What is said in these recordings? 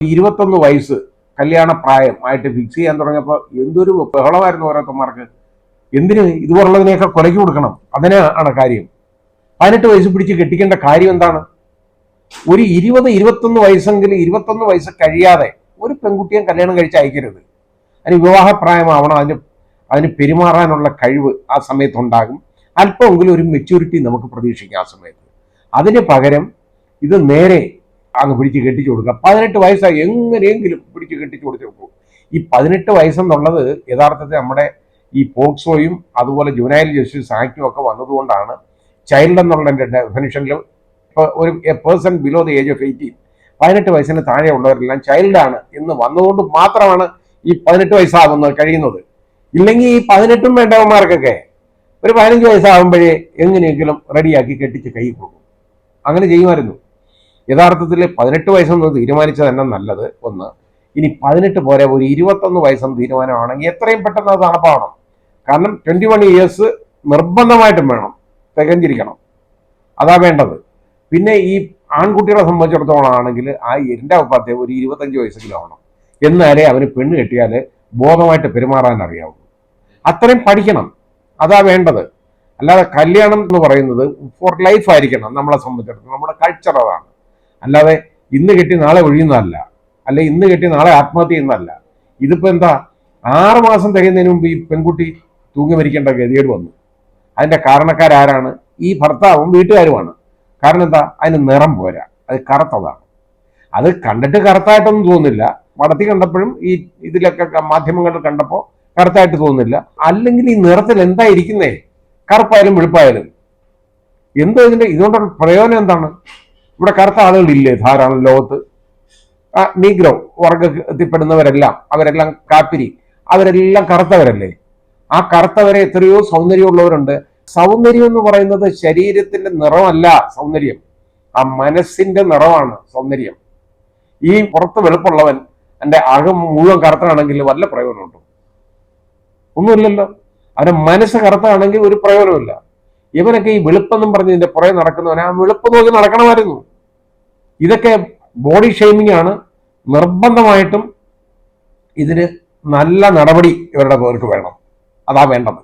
21 വയസ്സ് കല്യാണ പ്രായം ആയിട്ട് ഫിക്സ് ചെയ്യാൻ തുടങ്ങിയപ്പോൾ എന്തൊരു ബഹളമായിരുന്നു ഓരോരുത്തന്മാർക്ക്. എന്തിന് ഇതുപോലുള്ളതിനെയൊക്കെ കൊലയ്ക്ക് കൊടുക്കണം? അതിനാണ് കാര്യം. 18 വയസ്സ് പിടിച്ച് കെട്ടിക്കേണ്ട കാര്യം എന്താണ്? ഒരു 20-21 വയസ്സെങ്കിലും 21 വയസ്സ് കഴിയാതെ ഒരു പെൺകുട്ടിയെ കല്യാണം കഴിച്ച് അയക്കരുത്. അതിന് വിവാഹപ്രായമാവണം. അതിന് പെരുമാറാനുള്ള കഴിവ് ആ സമയത്തുണ്ടാകും. അല്പമെങ്കിലും ഒരു മെച്യൂരിറ്റി നമുക്ക് പ്രതീക്ഷിക്കാം ആ സമയത്ത്. അതിന് പകരം ഇത് നേരെ അങ്ങ് പിടിച്ച് കെട്ടിച്ചു കൊടുക്കുക. 18 വയസ്സായി എങ്ങനെയെങ്കിലും പിടിച്ച് കെട്ടിച്ചു കൊടുത്തു നോക്കും. ഈ 18 വയസ്സെന്നുള്ളത് യഥാർത്ഥത്തിൽ നമ്മുടെ ഈ പോക്സോയും അതുപോലെ ജുവനൈൽ ജസ്റ്റിസ് ആക്ടും ഒക്കെ വന്നതുകൊണ്ടാണ് ചൈൽഡ് എന്നുള്ള ഡെഫിനിഷനിൽ ഒരു person below the age of 18, 18 വയസ്സിന് താഴെ ഉള്ളവരെല്ലാം ചൈൽഡാണ് എന്ന് വന്നതുകൊണ്ട് മാത്രമാണ് ഈ 18 വയസ്സാകുന്നത് കഴിയുന്നത്. ഇല്ലെങ്കിൽ ഈ 18ഉം വേണ്ടവന്മാർക്കൊക്കെ ഒരു 15 വയസ്സാകുമ്പോഴേ എങ്ങനെയെങ്കിലും റെഡിയാക്കി കെട്ടിച്ച് കൈ കൊടുക്കും. അങ്ങനെ ചെയ്യുമായിരുന്നു. യഥാർത്ഥത്തിൽ 18 വയസ്സെന്ന് തീരുമാനിച്ചത് തന്നെ നല്ലത്. ഒന്ന്, ഇനി 18 പോരെ ഒരു 21 വയസ്സെന്ന് തീരുമാനമാണെങ്കിൽ എത്രയും പെട്ടെന്ന് അത് നടപ്പാവണം. കാരണം 21 ഇയേഴ്സ് നിർബന്ധമായിട്ടും വേണം, തികഞ്ഞിരിക്കണം. അതാ വേണ്ടത്. പിന്നെ ഈ ആൺകുട്ടികളെ സംബന്ധിച്ചിടത്തോളം ആണെങ്കിൽ ആ എൻ്റെ അഭിപ്രായത്തെ ഒരു 25 വയസ്സെങ്കിലും ആവണം. എന്നാലേ അവന് പെണ്ണ് കെട്ടിയാൽ ബോധമായിട്ട് പെരുമാറാൻ അറിയാവൂ. അത്രയും പഠിക്കണം. അതാ വേണ്ടത്. അല്ലാതെ കല്യാണം എന്ന് പറയുന്നത് ഫോർ ലൈഫ് ആയിരിക്കണം. നമ്മളെ സംബന്ധിച്ചിടത്തോളം നമ്മുടെ കൾച്ചർ അതാണ്. അല്ലാതെ ഇന്ന് കെട്ടി നാളെ ഒഴിയുന്നതല്ല, അല്ലെ ഇന്ന് കെട്ടി നാളെ ആത്മഹത്യ ചെയ്യുന്നതല്ല. ഇതിപ്പോ എന്താ, 6 മാസം തികയുന്നതിന് മുമ്പ് ഈ പെൺകുട്ടി തൂങ്ങി മരിക്കേണ്ട ഗതികേട് വന്നു. അതിന്റെ കാരണക്കാരാരാണ്? ഈ ഭർത്താവും വീട്ടുകാരുമാണ്. കാരണം എന്താ? അതിന് നിറം പോരാ, അത് കറുത്തതാണ്. അത് കണ്ടിട്ട് കറുത്തായിട്ടൊന്നും തോന്നില്ല. പടത്തി കണ്ടപ്പോഴും ഈ ഇതിലൊക്കെ മാധ്യമങ്ങളിൽ കണ്ടപ്പോൾ കറുത്തായിട്ട് തോന്നില്ല. അല്ലെങ്കിൽ ഈ നിറത്തിൽ എന്താ ഇരിക്കുന്നേ? കറുപ്പായാലും വെളുപ്പായാലും എന്തോ ഇതുകൊണ്ടുള്ള പ്രയോജനം എന്താണ്? ഇവിടെ കറുത്ത ആളുകളില്ലേ ധാരാളം ലോകത്ത്? നീഗ്രോ വർഗത്തിൽപ്പെടുന്നവരെല്ലാം, അവരെല്ലാം കാപ്പിരി, അവരെല്ലാം കറുത്തവരല്ലേ? ആ കറുത്തവരെ എത്രയോ സൗന്ദര്യമുള്ളവരുണ്ട്. സൗന്ദര്യം എന്ന് പറയുന്നത് ശരീരത്തിന്റെ നിറമല്ല സൗന്ദര്യം, ആ മനസ്സിന്റെ നിറമാണ് സൗന്ദര്യം. ഈ പുറത്ത് വെളുപ്പുള്ളവൻ എൻ്റെ അകം മുഴുവൻ കറുത്താണെങ്കിൽ വല്ല പ്രയോജനമുണ്ടോ? ഒന്നുമില്ലല്ലോ. അവന്റെ മനസ്സ് കറുത്താണെങ്കിൽ ഒരു പ്രയോജനമില്ല. ഇവനൊക്കെ ഈ വെളുപ്പെന്നും പറഞ്ഞ് ഇതിന്റെ പുറകെ നടക്കുന്നവൻ ആ വെളുപ്പ് നോക്കി നടക്കണമായിരുന്നു. ഇതൊക്കെ ബോഡി ഷെയ്മിംഗ് ആണ്. നിർബന്ധമായിട്ടും ഇതിന് നല്ല നടപടി ഇവരുടെ പേർക്ക് വേണം. അതാ വേണ്ടത്.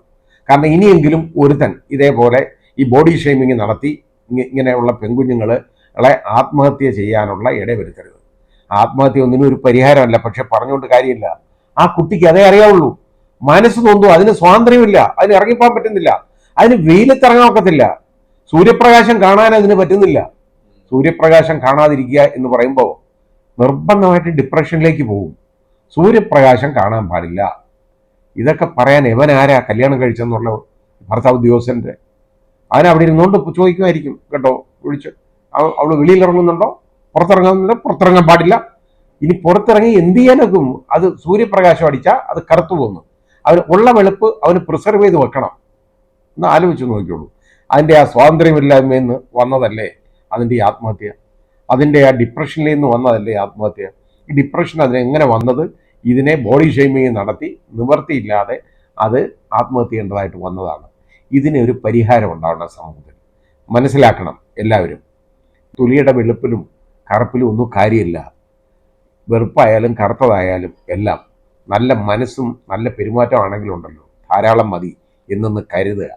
കാരണം ഇനിയെങ്കിലും ഒരുത്തൻ ഇതേപോലെ ഈ ബോഡി ഷെയ്മിങ് നടത്തി ഇങ്ങനെയുള്ള പെൺകുഞ്ഞുങ്ങളെ ആത്മഹത്യ ചെയ്യാനുള്ള ഇടവരുത്തരുത്. ആത്മഹത്യ ഒന്നിനും ഒരു പരിഹാരമല്ല. പക്ഷെ പറഞ്ഞുകൊണ്ട് കാര്യമില്ല. ആ കുട്ടിക്ക് അതേ അറിയാവുള്ളൂ. മനസ്സ് തോന്നും, അതിന് സ്വാതന്ത്ര്യമില്ല, അതിന് ഇറങ്ങിപ്പോകാൻ പറ്റുന്നില്ല, അതിന് വെയിലത്തിറങ്ങാൻ ഒക്കത്തില്ല, സൂര്യപ്രകാശം കാണാൻ അതിന് പറ്റുന്നില്ല. സൂര്യപ്രകാശം കാണാതിരിക്കുക എന്ന് പറയുമ്പോൾ നിർബന്ധമായിട്ട് ഡിപ്രഷനിലേക്ക് പോകും. സൂര്യപ്രകാശം കാണാൻ പാടില്ല. ഇതൊക്കെ പറയാൻ എവനാരാ കല്യാണം കഴിച്ചെന്നുള്ള ഭർത്താവ് ഉദ്യോഗസ്ഥൻ്റെ? അവനവിടെ ഇരുന്നുകൊണ്ട് ചോദിക്കുമായിരിക്കും കേട്ടോ, വിളിച്ച് അവള് വെളിയിലിറങ്ങുന്നുണ്ടോ, പുറത്തിറങ്ങുന്നുണ്ടോ? പുറത്തിറങ്ങാൻ പാടില്ല. ഇനി പുറത്തിറങ്ങി എന്ത് ചെയ്യാനൊക്കും? അത് സൂര്യപ്രകാശം അടിച്ചാൽ അത് കറുത്തു പോകുന്നു. അവന് ഉള്ള വെളുപ്പ് അവന് പ്രിസർവ് ചെയ്ത് വെക്കണം. എന്ന് ആലോചിച്ച് നോക്കിയോളൂ. അതിൻ്റെ ആ സ്വാതന്ത്ര്യമില്ലായ്മയെന്ന് വന്നതല്ലേ അതിൻ്റെ ഈ ആത്മഹത്യ? അതിൻ്റെ ആ ഡിപ്രഷനിൽ നിന്ന് വന്നതല്ലേ ആത്മഹത്യ? ഈ ഡിപ്രഷൻ അതിനെങ്ങനെ വന്നത്? ഇതിനെ ബോഡി ഷെയ്മിങ് നടത്തി നിവർത്തിയില്ലാതെ അത് ആത്മഹത്യ ചെയ്യേണ്ടതായിട്ട് വന്നതാണ്. ഇതിന് ഒരു പരിഹാരം ഉണ്ടാവണം സമൂഹത്തിൽ. മനസ്സിലാക്കണം എല്ലാവരും. തുലിയുടെ വെളുപ്പിലും കറുപ്പിലും ഒന്നും കാര്യമില്ല. വെറുപ്പായാലും കറുത്തതായാലും എല്ലാം നല്ല മനസ്സും നല്ല പെരുമാറ്റമാണെങ്കിലും ഉണ്ടല്ലോ, ധാരാളം മതി എന്നൊന്ന് കരുതുക.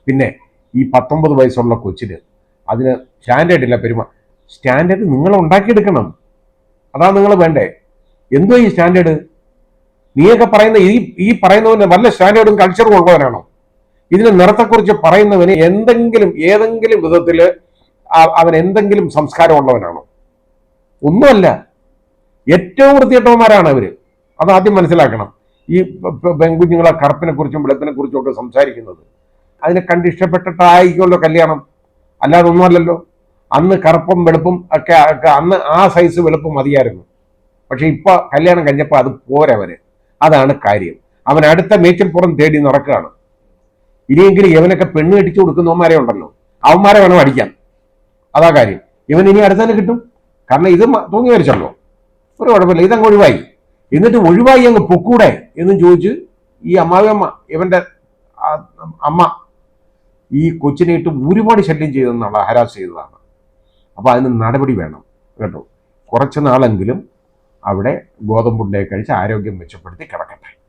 പിന്നെ ഈ 19 വയസ്സുള്ള കൊച്ചിന് അതിന് സ്റ്റാൻഡേർഡ് ഇല്ല. സ്റ്റാൻഡേർഡ് നിങ്ങൾ ഉണ്ടാക്കിയെടുക്കണം. അതാ നിങ്ങൾ വേണ്ടേ. എന്തോ ഈ സ്റ്റാൻഡേർഡ്? നീയൊക്കെ പറയുന്ന ഈ പറയുന്നവന് വല്ല സ്റ്റാൻഡേർഡും കൾച്ചറും ഉള്ളവനാണോ? ഇതിന് നിറത്തെക്കുറിച്ച് പറയുന്നവന് ഏതെങ്കിലും വിധത്തിൽ അവൻ എന്തെങ്കിലും സംസ്കാരം ഉള്ളവനാണോ? ഒന്നുമല്ല. ഏറ്റവും വൃത്തികെട്ടവന്മാരാണ് അവര്. അതാദ്യം മനസ്സിലാക്കണം. ഈ പെൺകുഞ്ഞുങ്ങളെ കറുപ്പിനെ കുറിച്ചും വെളുപ്പിനെ കുറിച്ചും ഒക്കെ സംസാരിക്കുന്നത് അതിനെ കണ്ട് ഇഷ്ടപ്പെട്ടിട്ടായിരിക്കുമല്ലോ കല്യാണം, അല്ലാതെ ഒന്നുമല്ലല്ലോ. അന്ന് കറുപ്പും വെളുപ്പും ഒക്കെ അന്ന് ആ സൈസ് വെളുപ്പ് മതിയായിരുന്നു. പക്ഷെ ഇപ്പൊ കല്യാണം കഴിഞ്ഞപ്പോൾ അത് പോരവര്. അതാണ് കാര്യം. അവൻ അടുത്ത മേച്ചിൽപ്പുറം തേടി നടക്കുകയാണ്. ഇനിയെങ്കിലും ഇവനൊക്കെ പെണ്ണ് കെട്ടിച്ചു കൊടുക്കുന്നവന്മാരെ ഉണ്ടല്ലോ, അവന്മാരെ വേണം അടിക്കാൻ. അതാ കാര്യം. ഇവൻ ഇനി അടുത്തന്നെ കിട്ടും. കാരണം ഇത് തൂങ്ങി വരച്ചല്ലോ, ഒരു കുഴപ്പമില്ല, ഇതങ്ങ് ഒഴിവായി. എന്നിട്ട് ഒഴിവായി അങ്ങ് പൊക്കൂടെ എന്നും ചോദിച്ച് ഈ അമ്മാവിയമ്മ, ഇവന്റെ അമ്മ, ഈ കൊച്ചിനെ ഇട്ട് ഒരുപാട് ശല്യം ചെയ്തെന്നാണ്, ഹരാസ് ചെയ്തതാണ്. അപ്പൊ അതിന് നടപടി വേണം കേട്ടോ. കുറച്ച് നാളെങ്കിലും അവിടെ ഗോതമ്പുണ്ടയെ കഴിച്ച് ആരോഗ്യം മെച്ചപ്പെടുത്തി കിടക്കട്ടെ.